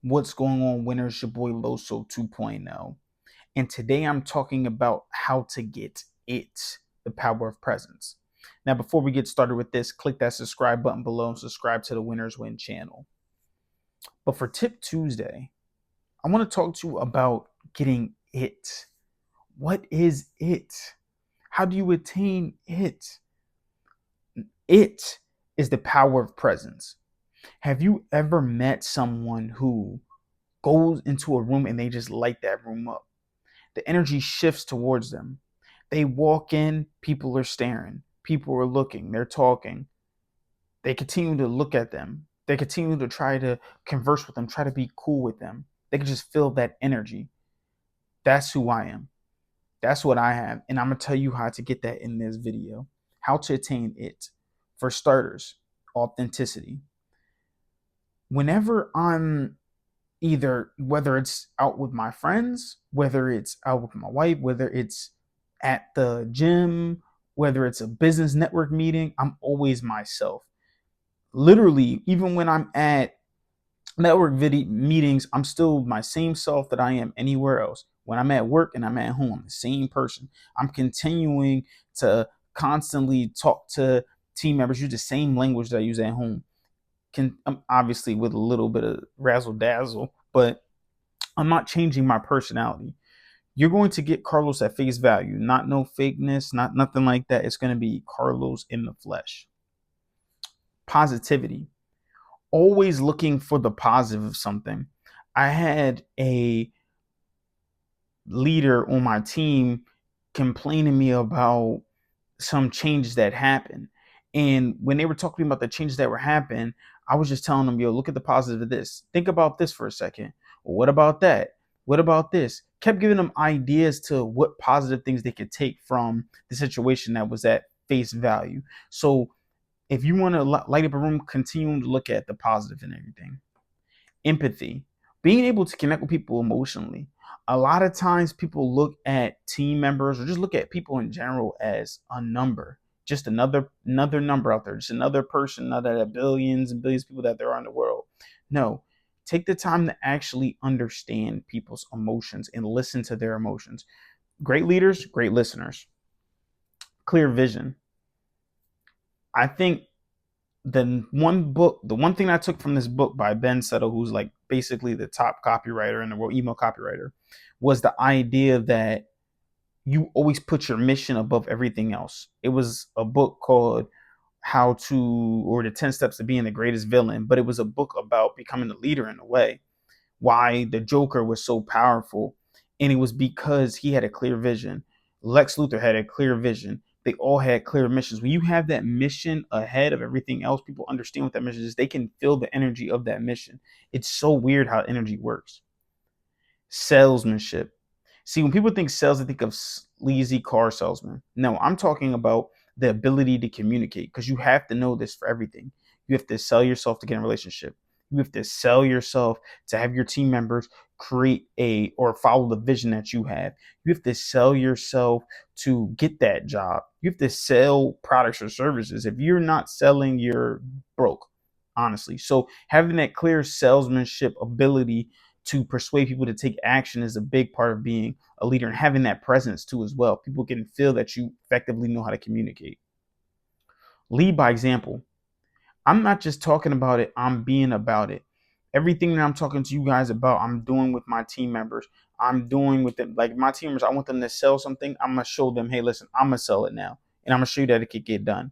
What's going on, winners? Your boy Loso 2.0. And today I'm talking about how to get it, the power of presence. Now, before we get started with this, click that subscribe button below and subscribe to the Winners Win channel. But for Tip Tuesday, I want to talk to you about getting it. What is it? How do you attain it? It is the power of presence. Have you ever met someone who goes into a room and they just light that room up? The energy shifts towards them. They walk in, people are staring, people are looking, they're talking. They continue to look at them. They continue to try to converse with them, try to be cool with them. They can just feel that energy. That's who I am. That's what I have. And I'm going to tell you how to get that in this video. How to attain it. For starters, authenticity. Whenever I'm either, whether it's out with my friends, whether it's out with my wife, whether it's at the gym, whether it's a business network meeting, I'm always myself. Literally, even when I'm at network video meetings, I'm still my same self that I am anywhere else. When I'm at work and I'm at home, I'm the same person. I'm continuing to constantly talk to team members, use the same language that I use at home. Obviously with a little bit of razzle dazzle, but I'm not changing my personality. You're going to get Carlos at face value, not no fakeness, not nothing like that. It's going to be Carlos in the flesh. Positivity. Always looking for the positive of something. I had a leader on my team complain to me about some changes that happened. And when they were talking about the changes that were happening, I was just telling them, yo, look at the positive of this. Think about this for a second. Well, what about that? What about this? Kept giving them ideas to what positive things they could take from the situation that was at face value. So if you want to light up a room, continue to look at the positive in everything. Empathy, being able to connect with people emotionally. A lot of times people look at team members or just look at people in general as a number, just another number out there, just another person, not that billions and billions of people that there are in the world. No, take the time to actually understand people's emotions and listen to their emotions. Great leaders, great listeners. Clear vision. I think the one thing I took from this book by Ben Settle, who's like basically the top copywriter in the world, email copywriter, was the idea that you always put your mission above everything else. It was a book called How to, or the 10 Steps to Being the Greatest Villain, but it was a book about becoming a leader in a way. Why the Joker was so powerful. And it was because he had a clear vision. Lex Luthor had a clear vision. They all had clear missions. When you have that mission ahead of everything else, people understand what that mission is. They can feel the energy of that mission. It's so weird how energy works. Salesmanship. See, when people think sales, they think of sleazy car salesman. No, I'm talking about the ability to communicate, because you have to know this for everything. You have to sell yourself to get in a relationship. You have to sell yourself to have your team members create or follow the vision that you have. You have to sell yourself to get that job. You have to sell products or services. If you're not selling, you're broke, honestly. So having that clear salesmanship ability to persuade people to take action is a big part of being a leader, and having that presence too as well. People can feel that you effectively know how to communicate. Lead by example. I'm not just talking about it, I'm being about it. Everything that I'm talking to you guys about, I'm doing with my team members. I'm doing with them. Like my team members, I want them to sell something. I'm going to show them, hey, listen, I'm going to sell it now. And I'm going to show you that it could get done.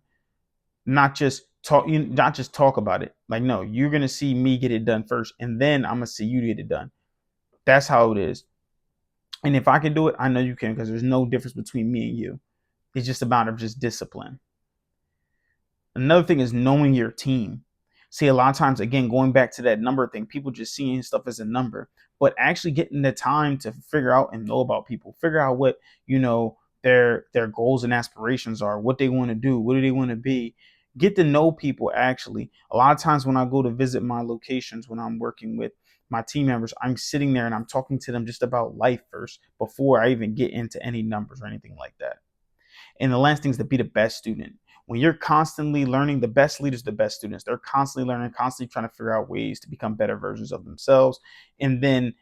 Not just talk about it. Like, no, you're going to see me get it done first. And then I'm going to see you get it done. That's how it is. And if I can do it, I know you can, because there's no difference between me and you. It's just a matter of just discipline. Another thing is knowing your team. See, a lot of times, again, going back to that number thing, people just seeing stuff as a number, but actually getting the time to figure out and know about people, figure out what, their goals and aspirations are, what they want to do, what do they want to be. Get to know people. Actually, a lot of times when I go to visit my locations, when I'm working with my team members, I'm sitting there and I'm talking to them just about life first before I even get into any numbers or anything like that. And the last thing is to be the best student. When you're constantly learning, the best leaders, the best students, they're constantly learning, constantly trying to figure out ways to become better versions of themselves, and then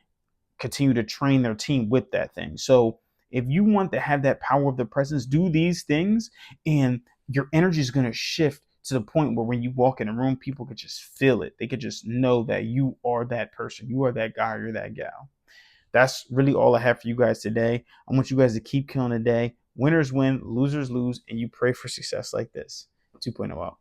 continue to train their team with that thing. So if you want to have that power of the presence, do these things, and your energy is going to shift to the point where when you walk in a room, people could just feel it. They could just know that you are that person. You are that guy, you're that gal. That's really all I have for you guys today. I want you guys to keep killing the day. Winners win, losers lose, and you pray for success like this. 2.0 out.